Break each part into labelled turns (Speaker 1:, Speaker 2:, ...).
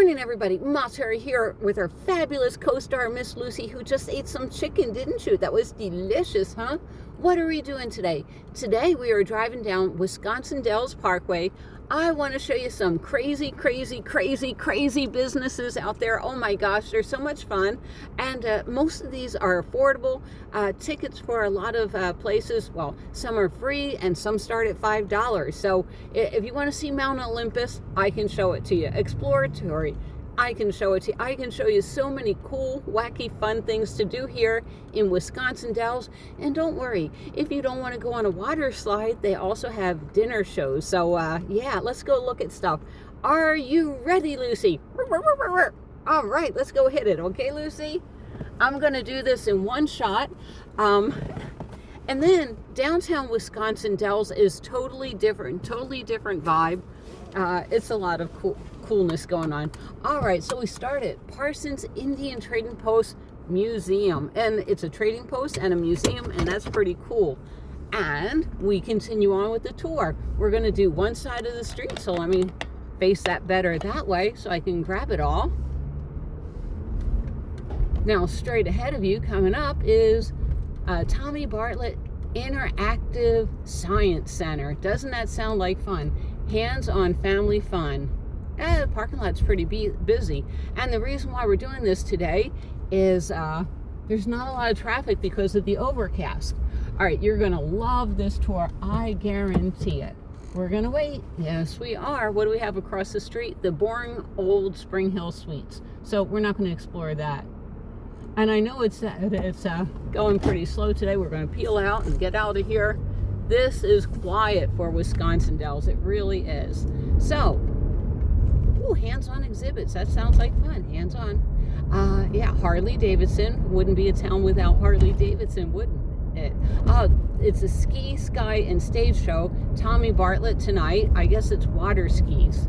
Speaker 1: morning, everybody. Rhere here with our fabulous co-star, Miss Lucy, who just ate some chicken, didn't you? That was delicious, huh? What are we doing today? Today, we are driving down Wisconsin Dells Parkway. I want to show you some crazy businesses out there. Oh my gosh, they're so much fun. And most of these are affordable. Tickets for a lot of places, well, some are free and some start at $5. So if you want to see Mount Olympus, I can show it to you. Exploratory, I can show it to you. I can show you so many cool, wacky, fun things to do here in Wisconsin Dells. And don't worry, if you don't want to go on a water slide, they also have dinner shows. So yeah, let's go look at stuff. Are you ready, Lucy? All right, let's go hit it. Okay, Lucy? I'm going to do this in one shot. And then downtown Wisconsin Dells is totally different vibe. It's a lot of coolness going on. All right, so we start at Parsons Indian Trading Post Museum, and it's a trading post and a museum, and that's pretty cool. And we continue on with the tour. We're going to do one side of the street, so let me face that better that way so I can grab it all. Now, straight ahead of you coming up is Tommy Bartlett Interactive Science Center. Doesn't that sound like fun? Hands-on family fun. The parking lot's pretty busy. And the reason why we're doing this today is there's not a lot of traffic because of the overcast. All right, you're going to love this tour. I guarantee it. We're going to wait. Yes, we are. What do we have across the street? The boring old Spring Hill Suites. So we're not going to explore that. And I know it's going pretty slow today. We're going to peel out and get out of here. This is quiet for Wisconsin Dells. It really is. So, ooh, hands-on exhibits. That sounds like fun. Hands-on. Yeah, Harley Davidson. Wouldn't be a town without Harley Davidson, wouldn't it? It's a ski, sky, and stage show. Tommy Bartlett tonight. I guess it's water skis.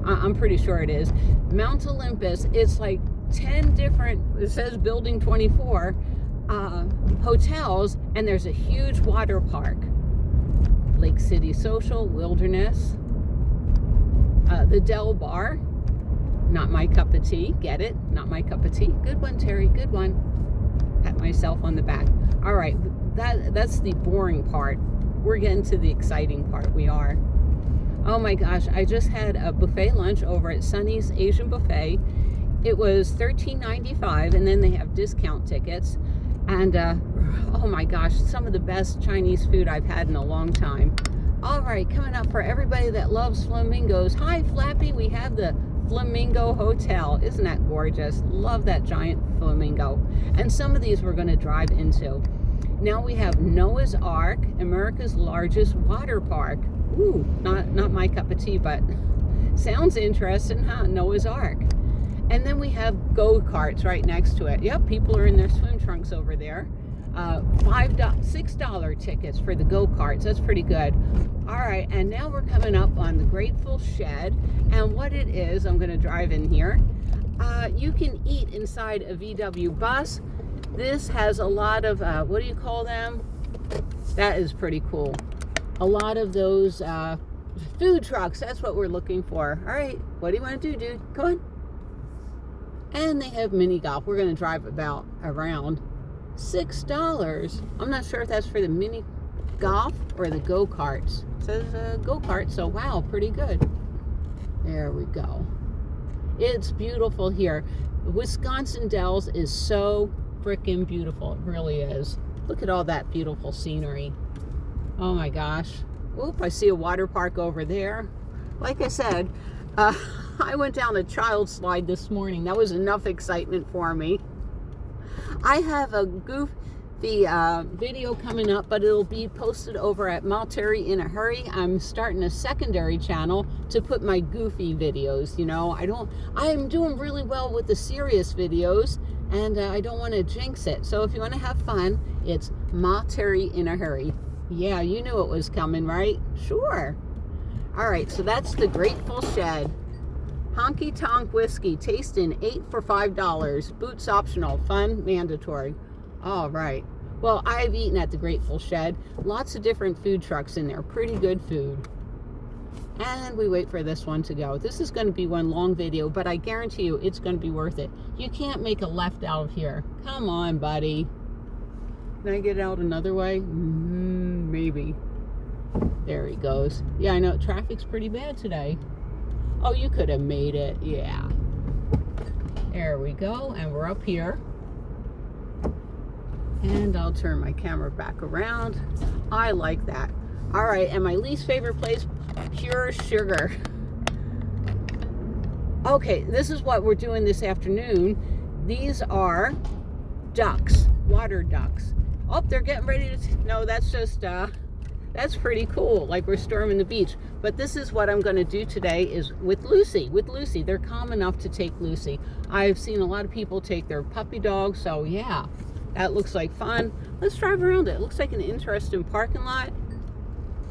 Speaker 1: I'm pretty sure it is. Mount Olympus. It's like 10 different, it says building 24, hotels, and there's a huge water park. Lake City Social, Wilderness, the Del Bar, not my cup of tea, get it? Not my cup of tea. Good one, Terry, good one. Pat myself on the back. All right, that's the boring part. We're getting to the exciting part, we are. Oh my gosh, I just had a buffet lunch over at Sonny's Asian Buffet. It was $13.95, and then they have discount tickets. And oh my gosh, some of the best Chinese food I've had in a long time. All right, coming up for everybody that loves flamingos. Hi, Flappy. We have the Flamingo Hotel. Isn't that gorgeous? Love that giant flamingo. And some of these we're going to drive into. Now we have Noah's Ark, America's largest water park. Ooh, not my cup of tea, but sounds interesting, huh? Noah's Ark. And then we have go-karts right next to it. Yep, people are in their swim trunks over there. $6 tickets for the go-karts. That's pretty good. All right, and now we're coming up on the Grateful Shed. And what it is, I'm going to drive in here. You can eat inside a VW bus. This has a lot of, what do you call them? That is pretty cool. A lot of those food trucks. That's what we're looking for. All right, what do you want to do, dude? Come on. And they have mini golf. We're going to drive around $6. I'm not sure if that's for the mini golf or the go-karts. It says go-kart, so wow, pretty good. There we go. It's beautiful here. Wisconsin Dells is so freaking beautiful. It really is. Look at all that beautiful scenery. Oh my gosh. Oop, I see a water park over there. Like I said, I went down a child slide this morning. That was enough excitement for me. I have a goofy video coming up, but it'll be posted over at Rhere in a Hurry. I'm starting a secondary channel to put my goofy videos. You know, I'm doing really well with the serious videos, and I don't want to jinx it. So if you want to have fun, it's Rhere in a Hurry. Yeah, you knew it was coming, right? Sure. All right, so that's the Grateful Shed. Honky Tonk Whiskey, tasting 8 for $5. Boots optional, fun mandatory. All right. Well, I've eaten at the Grateful Shed. Lots of different food trucks in there. Pretty good food. And we wait for this one to go. This is going to be one long video, but I guarantee you it's going to be worth it. You can't make a left out of here. Come on, buddy. Can I get out another way? Maybe. There he goes. Yeah, I know. Traffic's pretty bad today. Oh, you could have made it. Yeah. There we go. And we're up here. And I'll turn my camera back around. I like that. All right, and my least favorite place, pure sugar. Okay, this is what we're doing this afternoon. These are ducks, water ducks. Oh, they're getting ready to, no, that's just, that's pretty cool, like we're storming the beach. But this is what I'm going to do today is with Lucy. With Lucy, they're calm enough to take Lucy. I've seen a lot of people take their puppy dog, so yeah, that looks like fun. Let's drive around it. It looks like an interesting parking lot.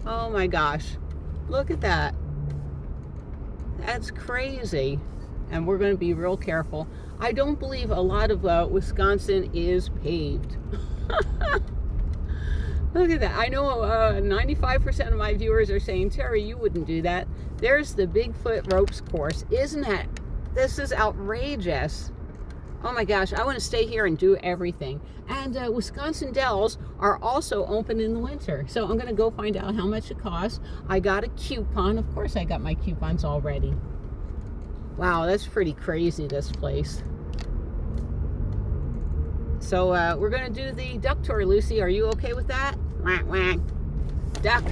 Speaker 1: Oh my gosh, look at that. That's crazy. And we're going to be real careful. I don't believe a lot of Wisconsin is paved. Look at that. I know 95% of my viewers are saying, Terry, you wouldn't do that. There's the Bigfoot ropes course. Isn't that, this is outrageous. Oh my gosh, I want to stay here and do everything. And Wisconsin Dells are also open in the winter. So I'm going to go find out how much it costs. I got a coupon. Of course, I got my coupons already. Wow, that's pretty crazy, this place. So we're going to do the duck tour, Lucy. Are you okay with that? Whack, whack. Duck.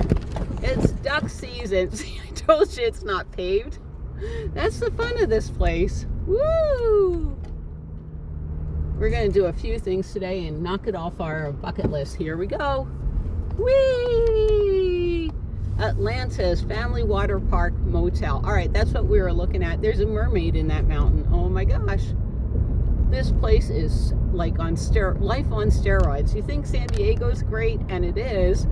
Speaker 1: It's duck season. See, I told you it's not paved. That's the fun of this place. Woo! We're going to do a few things today and knock it off our bucket list. Here we go. Whee! Atlantis Family Water Park Motel. All right, that's what we were looking at. There's a mermaid in that mountain. Oh my gosh. This place is like on life on steroids. You think San Diego's great, and it is.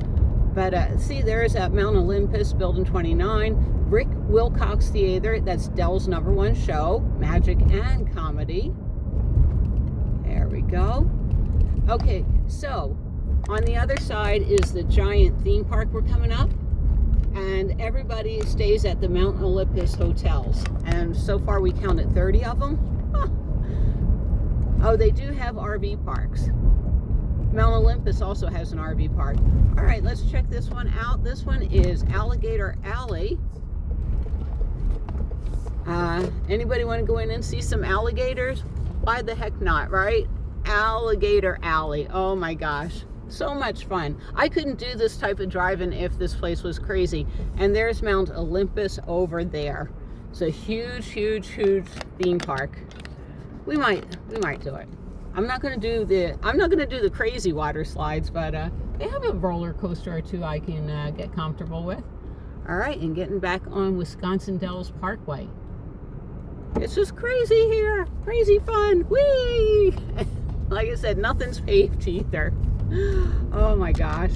Speaker 1: But see, there's Mount Olympus, Building 29. Rick Wilcox Theater. That's Dell's #1 show. Magic and comedy. There we go. Okay, so on the other side is the giant theme park we're coming up, and everybody stays at the Mount Olympus hotels, and so far we counted 30 of them. Huh. Oh, they do have RV parks. Mount Olympus also has an RV park. All right, let's check this one out. This one is Alligator Alley. Anybody want to go in and see some alligators? Why the heck not, right? Alligator Alley. Oh my gosh. So much fun. I couldn't do this type of driving if this place was crazy. And there's Mount Olympus over there. It's a huge, huge, huge theme park. We might do it. I'm not going to do the crazy water slides, but they have a roller coaster or two I can get comfortable with. All right, and getting back on Wisconsin Dells Parkway. It's just crazy here. Crazy fun. Whee! Like I said, nothing's paved either. Oh my gosh.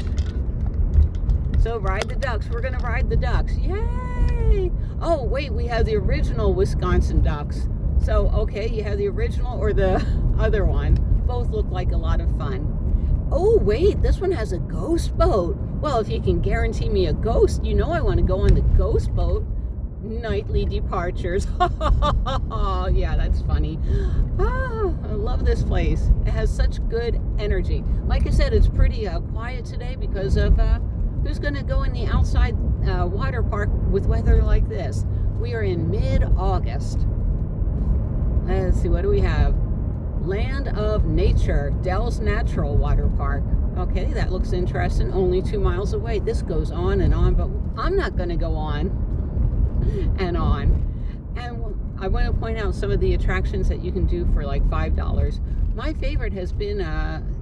Speaker 1: So ride the ducks. We're going to ride the ducks. Yay! Oh, wait, we have the original Wisconsin ducks. So, okay, you have the original or the other one. Both look like a lot of fun. Oh, wait, this one has a ghost boat. Well, if you can guarantee me a ghost, you know I want to go on the ghost boat. Nightly departures. Yeah, that's funny. I love this place. It has such good energy. Like I said, it's pretty quiet today because of who's going to go in the outside water park with weather like this. We are in mid-August. Let's see, what do we have? Land of Nature, Dells Natural Water Park. Okay, that looks interesting. Only 2 miles away. This goes on, but I'm not going to go on and on. And I want to point out some of the attractions that you can do for like $5. My favorite has been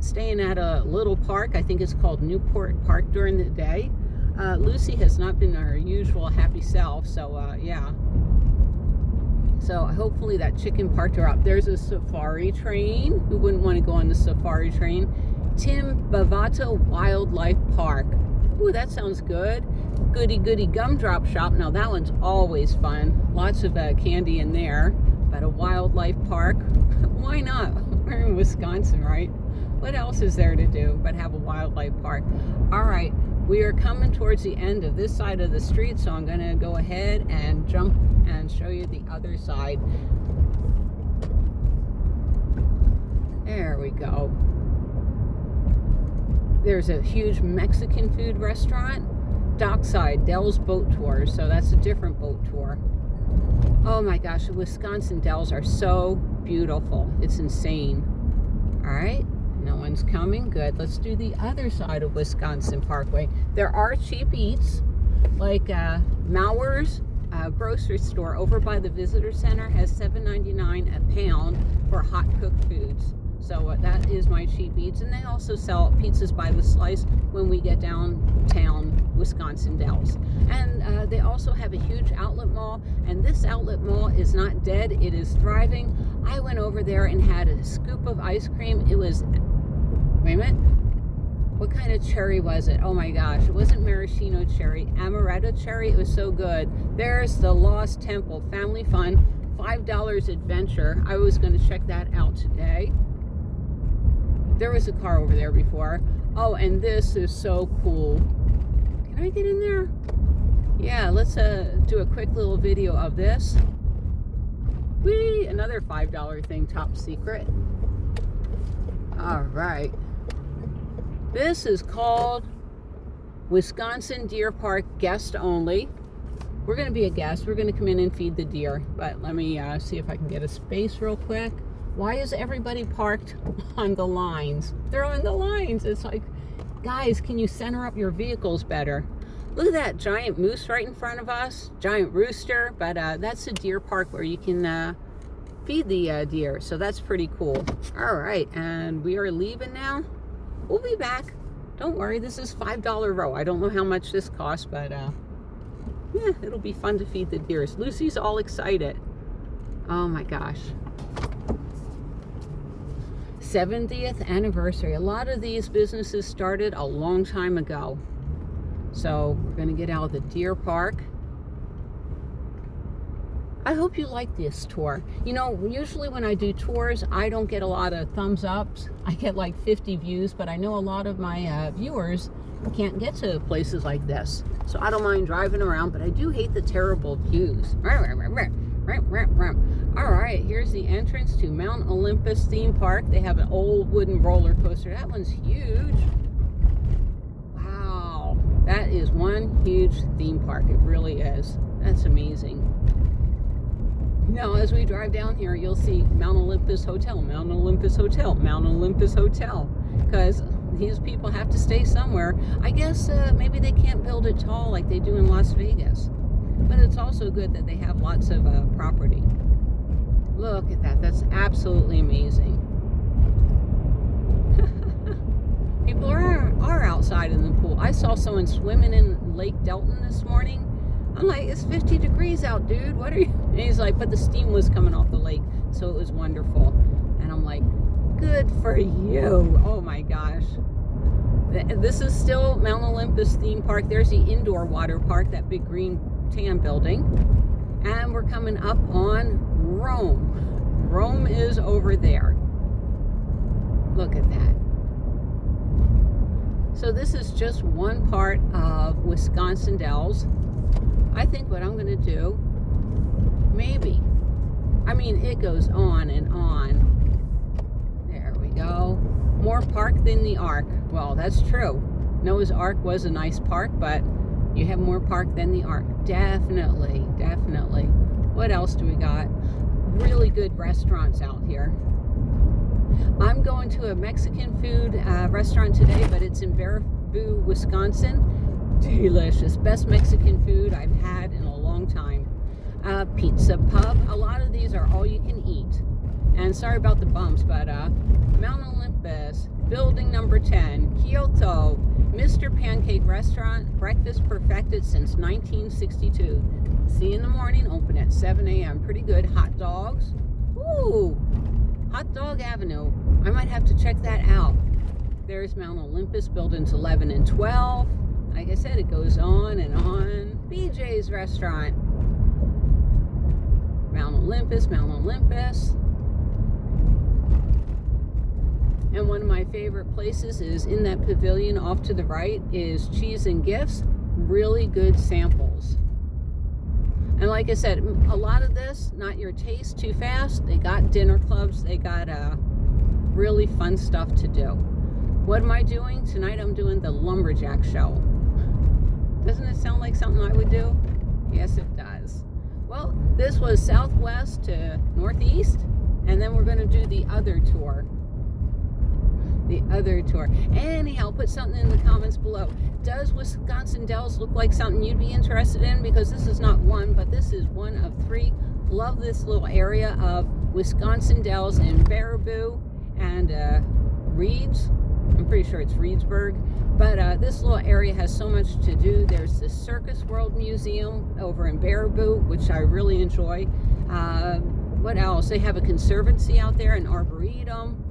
Speaker 1: staying at a little park. I think it's called Newport Park during the day. Lucy has not been her usual happy self, so yeah. So hopefully that chicken parked her up. There's a safari train. Who wouldn't want to go on the safari train? Tim Bavata Wildlife Park. Ooh, that sounds good. Goody Goody Gumdrop Shop. Now that one's always fun. Lots of candy in there. But a wildlife park, why not? We're in Wisconsin, right? What else is there to do but have a wildlife park? All right, We are coming towards the end of this side of the street, so I'm going to go ahead and jump and show you the other side. There we go. There's a huge Mexican food restaurant. Dockside, Dells Boat Tour, so that's a different boat tour. Oh my gosh, the Wisconsin Dells are so beautiful. It's insane. All right, no one's coming. Good. Let's do the other side of Wisconsin Parkway. There are cheap eats, like Mauer's grocery store over by the visitor center has $7.99 a pound for hot cooked foods. So that is my cheap eats. And they also sell pizzas by the slice when we get downtown Wisconsin Dells. And they also have a huge outlet mall. And this outlet mall is not dead. It is thriving. I went over there and had a scoop of ice cream. It was, wait a minute. What kind of cherry was it? Oh my gosh. It wasn't maraschino cherry. Amaretto cherry. It was so good. There's the Lost Temple. Family fun. $5 adventure. I was going to check that out today. There was a car over there before. Oh, and this is so cool. Can I get in there? Yeah, let's do a quick little video of this. Whee! Another $5 thing, top secret. All right. This is called Wisconsin Deer Park Guest Only. We're going to be a guest. We're going to come in and feed the deer. But let me see if I can get a space real quick. Why is everybody parked on the lines? They're on the lines. It's like, guys, can you center up your vehicles better? Look at that giant moose right in front of us. Giant rooster. But that's a deer park where you can feed the deer. So that's pretty cool. All right. And we are leaving now. We'll be back. Don't worry. This is $5 row. I don't know how much this costs, but yeah, it'll be fun to feed the deers. Lucy's all excited. Oh my gosh. 70th anniversary. A lot of these businesses started a long time ago. So we're going to get out of the deer park. I hope you like this tour. You know, usually when I do tours, I don't get a lot of thumbs ups. I get like 50 views, but I know a lot of my viewers can't get to places like this. So I don't mind driving around, but I do hate the terrible views. All right, here's the entrance to Mount Olympus theme park. They have an old wooden roller coaster. That one's huge. Wow, that is one huge theme park. It really is. That's amazing. Now, as we drive down here, you'll see Mount Olympus Hotel, Mount Olympus Hotel, Mount Olympus Hotel, because these people have to stay somewhere. I guess maybe they can't build it tall like they do in Las Vegas. But it's also good that they have lots of property. Look at that. That's absolutely amazing. People are outside in the pool. I saw someone swimming in Lake Delton this morning. I'm like, it's 50 degrees out, dude. What are you? And he's like, but the steam was coming off the lake, so it was wonderful. And I'm like, good for you. Oh my gosh. This is still Mount Olympus theme park. There's the indoor water park, that big green tan building. And we're coming up on Rome. Rome is over there. Look at that. So this is just one part of Wisconsin Dells. I think what I'm going to do, maybe, I mean, it goes on and on. There we go. More park than the Ark. Well, that's true. Noah's Ark was a nice park, but you have more park than the Ark. Definitely, definitely. What else do we got? Really good restaurants out here. I'm going to a Mexican food restaurant today, but it's in Baraboo, Wisconsin. Delicious. Best Mexican food I've had in a long time. Pizza Pub. A lot of these are all you can eat. And sorry about the bumps, but Mount Olympus, building number 10, Kyoto, Mr. Pancake Restaurant, breakfast perfected since 1962. See you in the morning, open at 7 a.m. Pretty good. Hot dogs. Ooh, Hot Dog Avenue. I might have to check that out. There's Mount Olympus, buildings 11 and 12. Like I said, it goes on and on. BJ's Restaurant. Mount Olympus, Mount Olympus. And one of my favorite places is in that pavilion off to the right is Cheese and Gifts. Really good samples. And like I said, a lot of this, not your taste too fast. They got dinner clubs. They got really fun stuff to do. What am I doing? Tonight I'm doing the Lumberjack Show. Doesn't it sound like something I would do? Yes, it does. Well, this was southwest to northeast, and then we're going to do the other tour. Anyhow, put something in the comments below. Does Wisconsin Dells look like something you'd be interested in? Because this is not one, but this is one of 3. Love this little area of Wisconsin Dells in Baraboo and Reeds. I'm pretty sure it's Reedsburg. But this little area has so much to do. There's the Circus World Museum over in Baraboo, which I really enjoy. What else? They have a conservancy out there, an arboretum.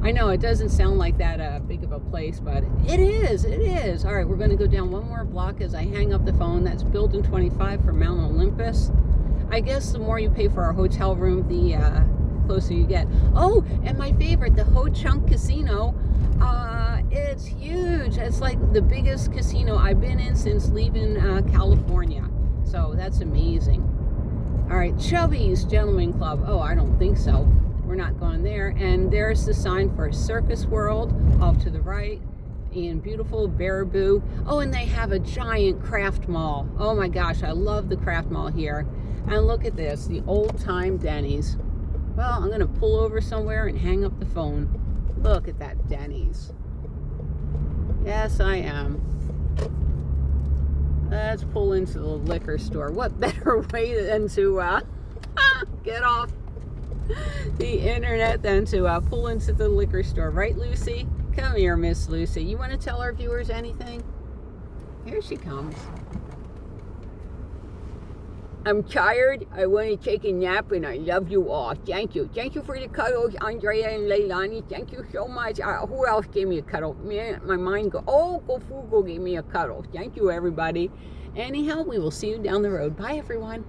Speaker 1: I know it doesn't sound like that big of a place, but it is. All right, we're going to go down one more block as I hang up the phone. That's Building 25 for Mount Olympus. I guess the more you pay for our hotel room, the closer you get. Oh, and my favorite, the Ho Chunk Casino. It's huge. It's like the biggest casino I've been in since leaving California. So that's amazing. All right, Chubby's Gentleman Club. Oh, I don't think so. We're not going there. And there's the sign for Circus World off to the right in beautiful Baraboo. Oh, and they have a giant craft mall. Oh my gosh, I love the craft mall here. And look at this, the old time Denny's. Well, I'm going to pull over somewhere and hang up the phone. Look at that Denny's. Yes, I am. Let's pull into the liquor store. What better way than to get off the internet than to pull into the liquor store, right, Lucy? Come here, Miss Lucy. You want to tell our viewers anything? Here she comes. I'm tired. I want to take a nap, and I love you all. Thank you. Thank you for the cuddles, Andrea and Leilani. Thank you so much. Who else gave me a cuddle? Man, my mind go. Oh, Gofugo gave me a cuddle. Thank you, everybody. Anyhow, we will see you down the road. Bye, everyone.